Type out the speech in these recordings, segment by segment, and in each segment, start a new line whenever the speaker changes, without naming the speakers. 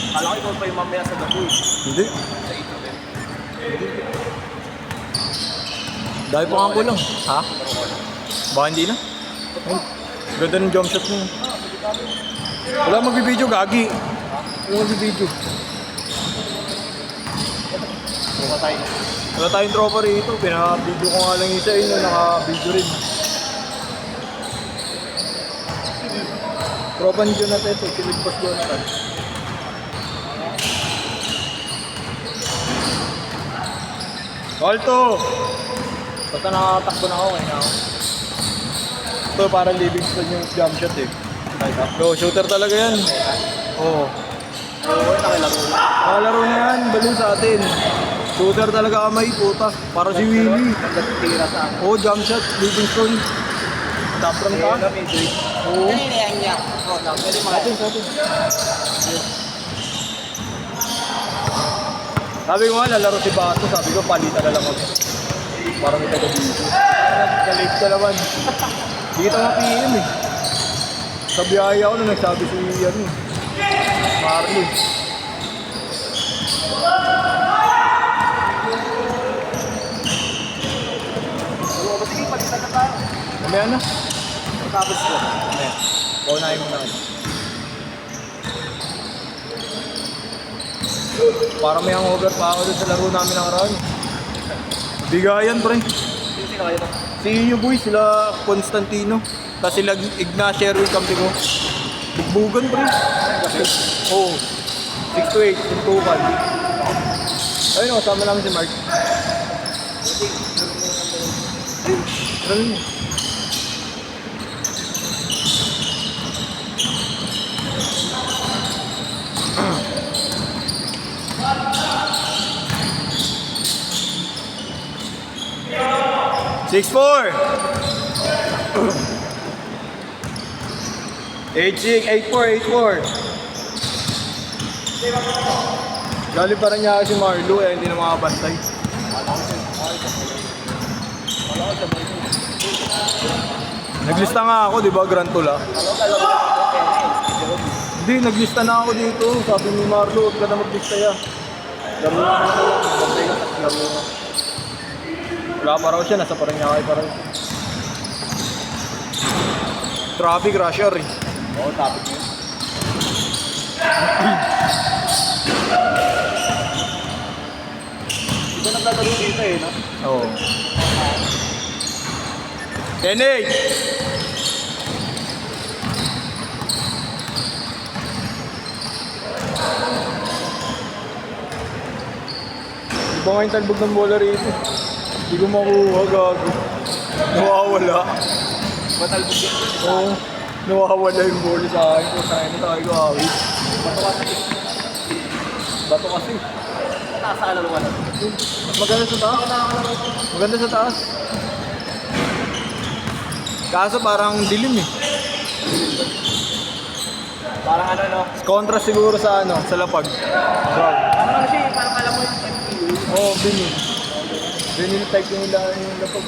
Kala ko ikaw pa yung mamaya sa gaboy.
Hindi.
Sa ito din.
Dahil pa nga ko lang. Ha? Baka hindi na. Ay, ganda ng jump shot mo. Wala magbibideo, gagi. Wala magbibideo.
Pumatay.
Wala tayong tropa rito. Pinaka-video ko nga lang isa yun. Naka-video rin. Tropa ni Jonathan ito. Kilibos Jonathan. Alto! Basta nakatakbo na ako kaya ako. Ito parang living stone yung jump shot eh. Yo, shooter talaga yan. Oo.
Oo, nakilaro.
Nakalaro na yan, baliw sa atin. Shooter talaga kamay, puta. Para si Willie.
Nagtitira sa akin.
Oo, jump shot, living stone. Tapram ka? Oo.
Kanina niya. Oo, pwede mga.
Sa atin. Sabi ko nga, lalaro si Bato. Sabi ko, palitan na lang ako. Parang may taga-video. Kalate ka naman. Hindi kita ma-PM eh. Sa biyaya ako nung nagsabi si Marley.
Oo, sige, palitan na tayo.
Mamaya na.
Matapos ko.
Mamaya. Paunahin mo na. Parang may hangover pa ako doon sa laro namin nakaraan. Bigayan, pre.
Sino kayo to?
Si Inyo Boy, sila Constantino. Tapos sila Ignacio Erwin kampi ko. Bugbugan, pre. Oo. 6 to 8, tuntukan. Ayun, kasama namin si Mark. Ayun mo. Six four. 8-6, 8-4, 8-4. Gali pa rin niya si Marlo eh, hindi na makabantay. Naglista nga ako, di ba, Grand Tula? Hindi, naglista na ako dito. Sabi ni Marlo, huwag ka na maglista ya. Laro na ako. Laro na. Wala pa raw siya, nasa Paranaque pa raw. Traffic rusher eh.
Oo, topic yun. Ito naglalaro dito eh, no?
Oo. Tenig! Di ba nga yung talbog ng bola rito? Hindi ko makuha, gago. Nawawala.
Matalbog yun.
Oo. Nawawala yung bola sa akin. Kung saan na tayo ko awit.
Bato kasi.
Bato kasi.
Mataas sa kalaro ka na.
Maganda sa taas. Maganda sa taas. Kaso parang dilim eh.
Parang ano, no?
Contrast siguro sa ano, sa lapag. Bravo.
Ano siya, parang alam mo yung MPU.
Oo, vinyl. Vinyl type yung lapag.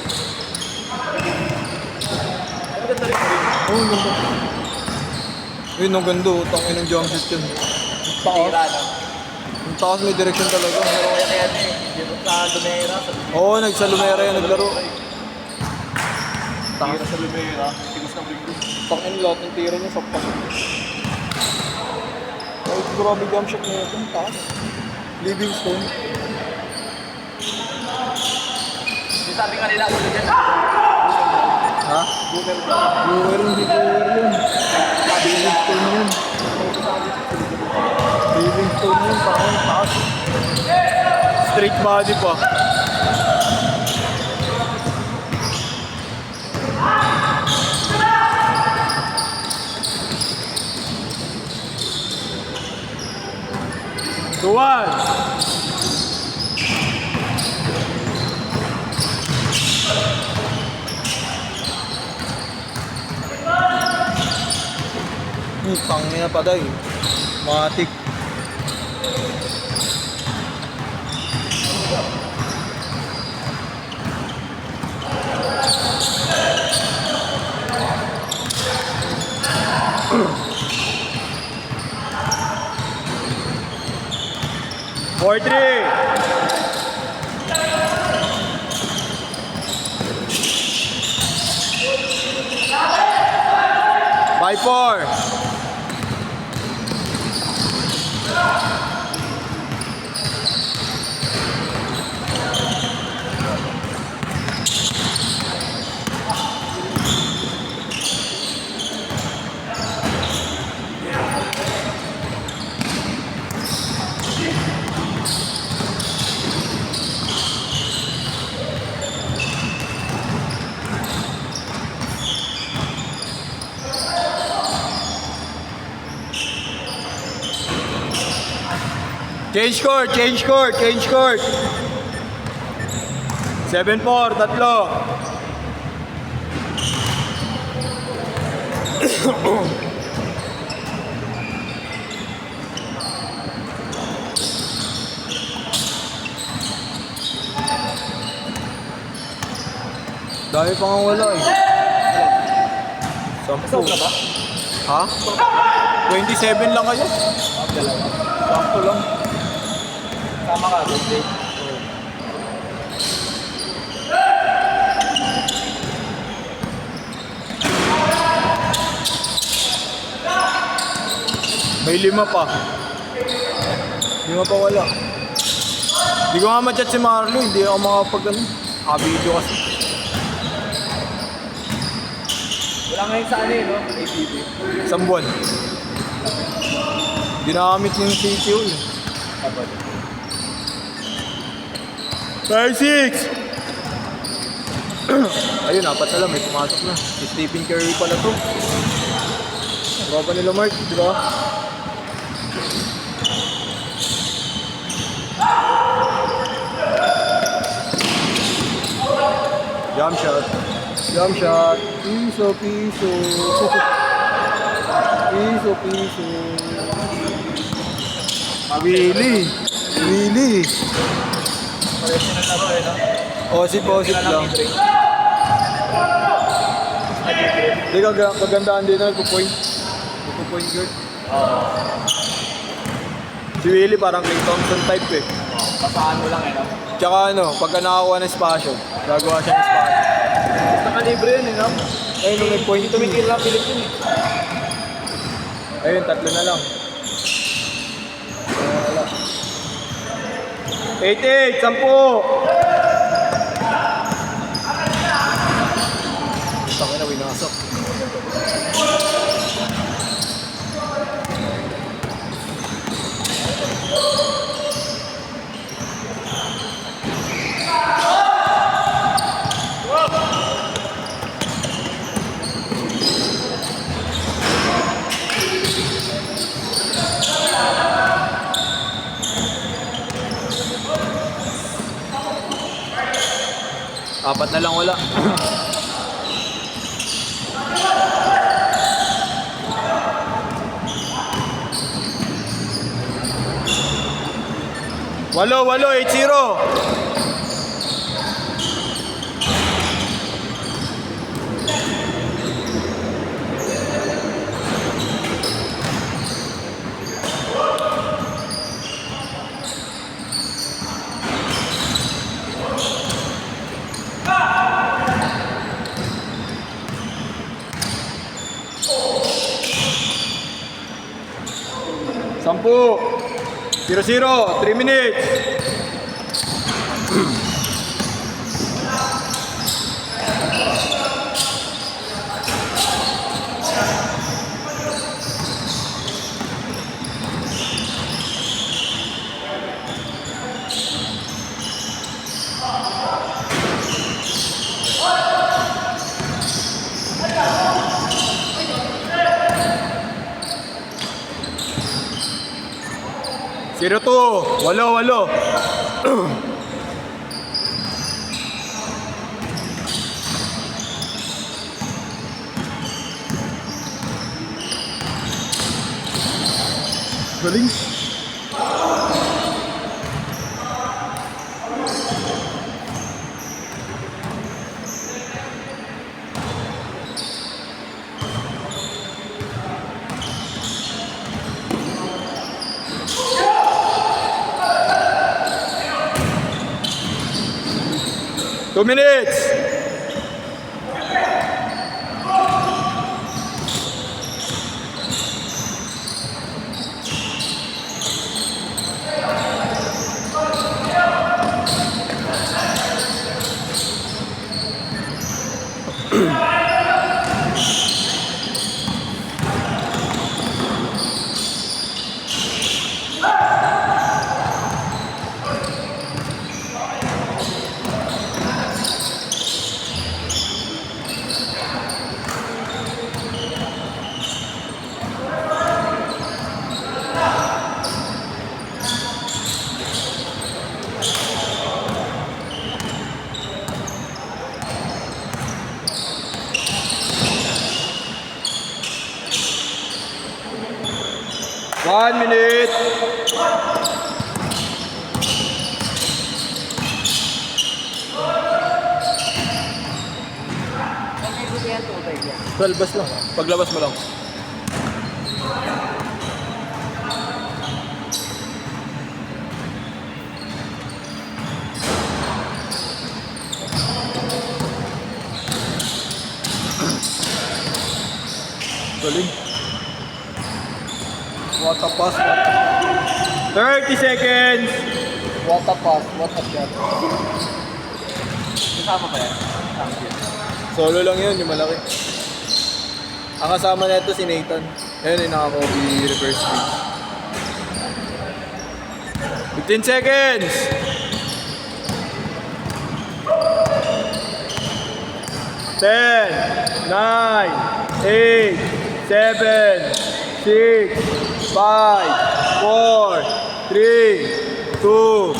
Ano ganda rin rin?
Oo, ganda. Yun, ang ganda. Tangin ng jump shot yun. Taas.
Tira, no?
Yung taas may direction talaga.
Laro yan kaya eh. Dito sa Lumera.
Oo, sa Lumera yan naglaro.
Tira sa Lumera. Tigus ng bigos.
Tangin lahat ng tira niya sa pas. Ay, grabe jump shot na yun. Taas. Livingstone.
Yung sabi nga nila, ulo dyan.
Ha?
Boomer.
Blower, hindi blower yun. Livingstone yun. Livingstone yun. Tangin, taas. Straight body pa. Tuwan! Tangina pa day. Matik. 4-3. By 4. Change court, change court, change court. 7-4, tatlo. Dami pa nga wala eh. 10.
Stop na ba?
Ha? 27 lang kayo?
Dalawa.
Sakto lang.
Tama ka, good day.
May 5 pa. 5 pa wala. Hindi ko nga ma-chat si Marlo, hindi ako makapag video kasi.
Wala ngayon sa ano no? ATV.
Isang buwan. Ginamit yung CTO eh.
Dapat.
5-6! Ayun, apat na lang, may pumasok na. Si Stephen Curry pala to. Tropa nila Mark, di ba? Jump shot. Jump shot. Piso, piso. Piso, piso. Willie. Willie.
Pares na laro no?
Osip lang. Hindi kagandaan din na nagpo-point. Nagpo-point guard. Si Willie parang Klay Thompson type eh.
Pasaan mo lang no?
Tsaka pagka nakakuha ng spasyo, gagawa siya ng spasyo.
Nakalibre yun no?
Ayun, nung nag-point
Ito may kila Philip yun
Ayun, 3 na lang. Wala. 8-8, 10! Tangin na, winasok. Apat na lang wala. Walo, 8-0. Sampu. 0-0. 3 minutes. Zero to. Walo. Galing. 2 minutes! One minute. Talbas lang. Paglabas mo lang. Galing. What a pass, what a... 30 seconds!
What a pass, what a shot. Kasama ba yan?
Solo lang yun, yung malaki. Ang kasama na ito si Nathan. Ayun yung naka-copy reverse speed. 15 seconds! 10, 9, 8, 7, 6, 5, 4, 3, 2,